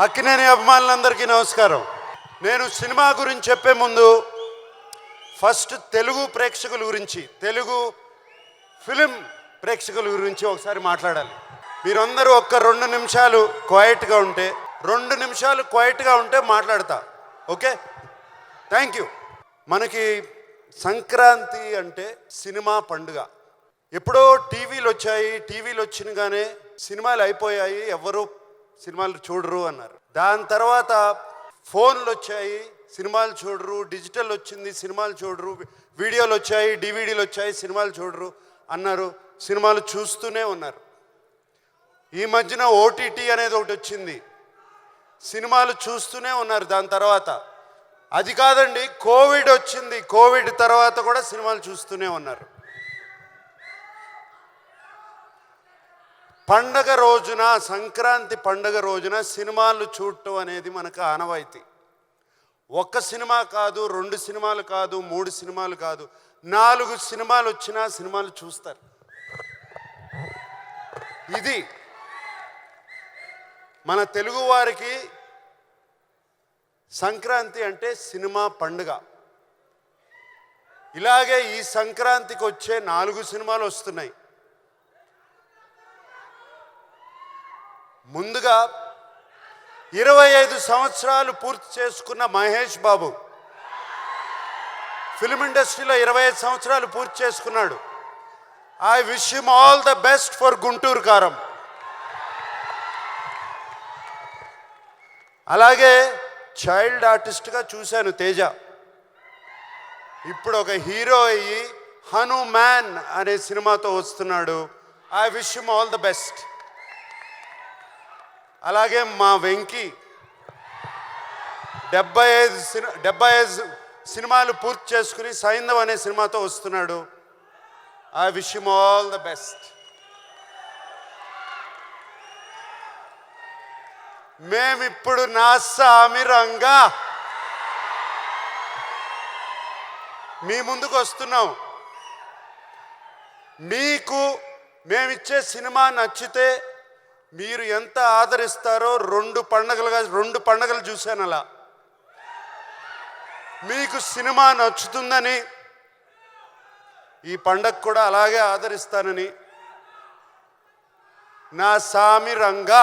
అక్కినేని అభిమానులందరికీ నమస్కారం. నేను సినిమా గురించి చెప్పే ముందు ఫస్ట్ తెలుగు ప్రేక్షకుల గురించి, తెలుగు ఫిలిం ప్రేక్షకుల గురించి ఒకసారి మాట్లాడాలి. మీరందరూ ఒక్క 2 నిమిషాలు క్వైట్గా ఉంటే, 2 నిమిషాలు క్వైట్గా ఉంటే మాట్లాడతా. Okay, thank you. మనకి సంక్రాంతి అంటే సినిమా పండుగ. ఎప్పుడో టీవీలు వచ్చాయి, టీవీలు వచ్చినగానే సినిమాలు అయిపోయాయి, ఎవరు సినిమాలు చూడరు అన్నారు. దాని తర్వాత ఫోన్లు వచ్చాయి, సినిమాలు చూడరు. డిజిటల్ వచ్చింది, సినిమాలు చూడరు. వీడియోలు వచ్చాయి, డివిడీలు వచ్చాయి, సినిమాలు చూడరు అన్నారు. సినిమాలు చూస్తూనే ఉన్నారు. ఈ మధ్యన ఓటీటీ అనేది ఒకటి వచ్చింది, సినిమాలు చూస్తూనే ఉన్నారు. దాని తర్వాత అది కాదండి, కోవిడ్ వచ్చింది, కోవిడ్ తర్వాత కూడా సినిమాలు చూస్తూనే ఉన్నారు. పండగ రోజున, సంక్రాంతి పండగ రోజున సినిమాలు చూడటం అనేది మనకు ఆనవాయితీ. ఒక్క సినిమా కాదు, 2 సినిమాలు కాదు, 3 సినిమాలు కాదు, 4 సినిమాలు వచ్చినా సినిమాలు చూస్తారు. ఇది మన తెలుగు వారికి సంక్రాంతి అంటే సినిమా పండుగ. ఇలాగే ఈ సంక్రాంతికి వచ్చే 4 సినిమాలు వస్తున్నాయి. ముందుగా 25 సంవత్సరాలు పూర్తి చేసుకున్న మహేష్ బాబు ఫిల్మ్ ఇండస్ట్రీలో 25 సంవత్సరాలు పూర్తి చేసుకున్నాడు. I wish him all the best for Guntur కారం. అలాగే చైల్డ్ ఆర్టిస్ట్గా చూశాను తేజ. ఇప్పుడు ఒక హీరో అయ్యి హనుమాన్ అనే సినిమాతో వస్తున్నాడు. I wish him all the best. అలాగే మా వెంకీ 75 సినిమాలు పూర్తి చేసుకుని సైంధవ్ అనే సినిమాతో వస్తున్నాడు. I wish him all the best. మేమిప్పుడు నా సామిరంగా మీ ముందుకు వస్తున్నాం. మీకు మేమిచ్చే సినిమా నచ్చితే మీరు ఎంత ఆదరిస్తారో 2 పండగలు చూశాను. అలా మీకు సినిమా నచ్చుతుందని ఈ పండగ కూడా అలాగే ఆదరిస్తానని నా సామిరంగా.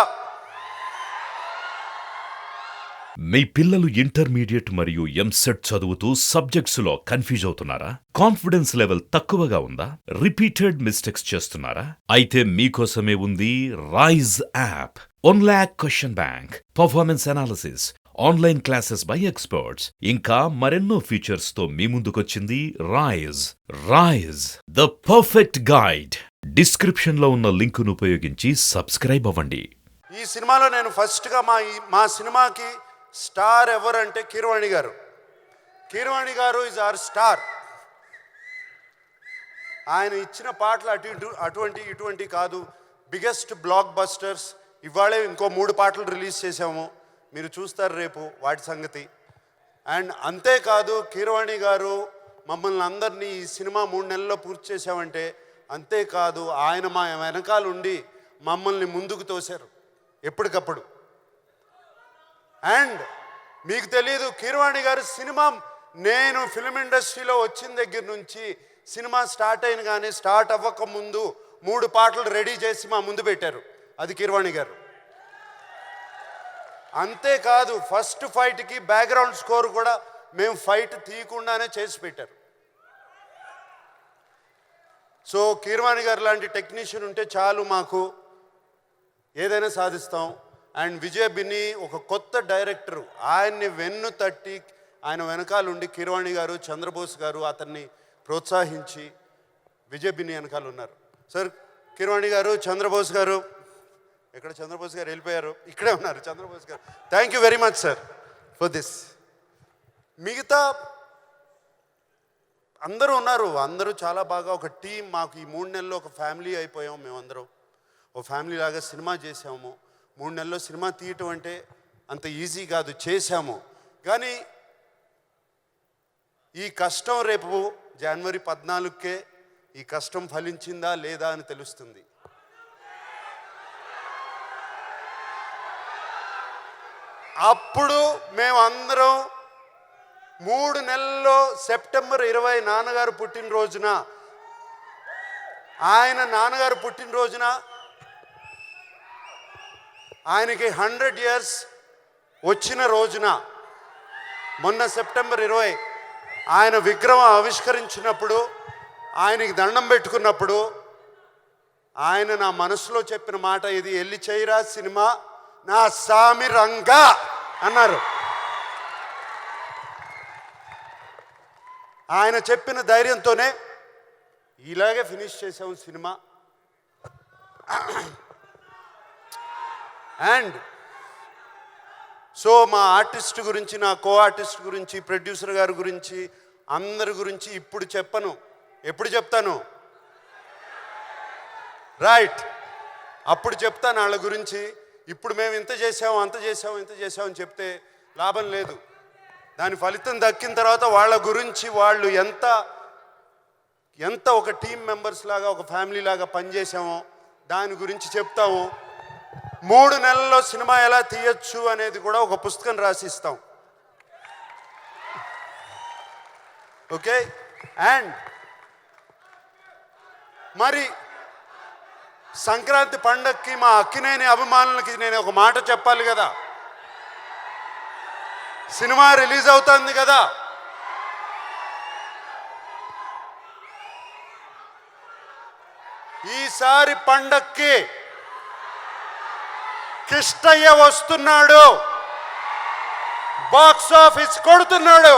మీ పిల్లలు ఇంటర్మీడియట్ మరియు ఎంసెట్ చదువుతూ సబ్జెక్ట్స్లో కన్ఫ్యూజ్ అవుతున్నారా? కాన్ఫిడెన్స్ లెవెల్ తక్కువగా ఉందా? రిపీటెడ్ మిస్టేక్స్ చేస్తున్నారా? అయితే మీకోసమే ఉంది Raise app. 1 lakh question bank, performance analysis, online classes by experts, ఇంకా మరెన్నో ఫీచర్స్ తో మీ ముందుకొచ్చింది Raise. Raise, the perfect guide. Description లో ఉన్న లింకును ఉపయోగించి సబ్స్క్రైబ్ అవ్వండి. ఈ సినిమాలో నేను ఫస్ట్గా మా సినిమాకి స్టార్ ఎవరంటే కీరవాణి గారు. కీరవాణి గారు ఈజ్ ఆర్ స్టార్. ఆయన ఇచ్చిన పాటలు ఇటువంటి కాదు, బిగ్గెస్ట్ బ్లాక్ బస్టర్స్. ఇవాళే ఇంకో 3 పాటలు రిలీజ్ చేసాము, మీరు చూస్తారు రేపు వాటి సంగతి. అండ్ అంతేకాదు, కీరవాణి గారు మమ్మల్ని అందరినీ ఈ సినిమా 3 నెలల్లో పూర్తి చేసామంటే అంతేకాదు, ఆయన మా వెనకాల ఉండి మమ్మల్ని ముందుకు తోశారు ఎప్పటికప్పుడు. అండ్ మీకు తెలియదు, కీరవాణి గారు సినిమా, నేను ఫిల్మ్ ఇండస్ట్రీలో వచ్చిన దగ్గర నుంచి సినిమా స్టార్ట్ అయిన కానీ స్టార్ట్ అవ్వక ముందు 3 పాటలు రెడీ చేసి మా ముందు పెట్టారు. అది కీరవాణి గారు. అంతేకాదు, ఫస్ట్ ఫైట్కి బ్యాక్గ్రౌండ్ స్కోర్ కూడా మేము ఫైట్ తీయకుండానే చేసి పెట్టారు. సో కీరవాణి గారు లాంటి టెక్నీషియన్ ఉంటే చాలు, మాకు ఏదైనా సాధిస్తాం. అండ్ విజయ్ బిన్ని ఒక కొత్త డైరెక్టరు, ఆయన్ని వెన్ను తట్టి ఆయన వెనకాలండి కీరవాణి గారు, చంద్రబోస్ గారు అతన్ని ప్రోత్సహించి విజయ్ బిన్ని వెనకాల ఉన్నారు. సార్ కీరవాణి గారు, చంద్రబోస్ గారు, ఎక్కడ చంద్రబోస్ గారు వెళ్ళిపోయారు, ఇక్కడే ఉన్నారు చంద్రబోస్ గారు. Thank you very much sir for this. మిగతా అందరూ ఉన్నారు, అందరూ చాలా బాగా ఒక టీం. మాకు ఈ 3 నెలల్లో ఒక ఫ్యామిలీ అయిపోయాం. మేమందరం ఒక ఫ్యామిలీ లాగా సినిమా చేసాము. 3 నెలల్లో సినిమా తీయటం అంటే అంత ఈజీ కాదు, చేశాము. కానీ ఈ కష్టం రేపు జనవరి 14కే ఈ కష్టం ఫలించిందా లేదా అని తెలుస్తుంది. అప్పుడు మేమందరం 3 నెలల్లో సెప్టెంబర్ 20 నాన్నగారు పుట్టినరోజున, ఆయన నాన్నగారు పుట్టినరోజున ఆయనకి 100 years వచ్చిన రోజున, మొన్న సెప్టెంబర్ 20 ఆయన విగ్రహం ఆవిష్కరించినప్పుడు, ఆయనకి దండం పెట్టుకున్నప్పుడు ఆయన నా మనసులో చెప్పిన మాట ఇది, ఎల్లి చేయరా సినిమా నా సామి రంగా అన్నారు. ఆయన చెప్పిన ధైర్యంతోనే ఇలాగే ఫినిష్ చేసాము సినిమా. అండ్ సో మా ఆర్టిస్ట్ గురించి, నా కో ఆర్టిస్ట్ గురించి, ప్రొడ్యూసర్ గారి గురించి, అందరి గురించి ఇప్పుడు చెప్పను. ఎప్పుడు చెప్తాను? రైట్, అప్పుడు చెప్తాను వాళ్ళ గురించి. ఇప్పుడు మేము ఇంత చేసాము, అంత చేసాము, ఇంత చేసామని చెప్తే లాభం లేదు. దాని ఫలితం దక్కిన తర్వాత వాళ్ళ గురించి, వాళ్ళు ఎంత ఒక టీం మెంబర్స్ లాగా, ఒక ఫ్యామిలీ లాగా పనిచేసామో దాని గురించి చెప్తాము. 3 నెలల్లో సినిమా ఎలా తీయచ్చు అనేది కూడా ఒక పుస్తకం రాసిస్తాం. ఓకే. అండ్ మరి సంక్రాంతి పండగకి మా అక్కినేని అభిమానులకి నేను ఒక మాట చెప్పాలి కదా. సినిమా రిలీజ్ అవుతుంది కదా. ఈసారి పండక్కి కిష్టయ్య వస్తున్నాడు, బాక్స్ ఆఫీస్ కొడుతున్నాడు.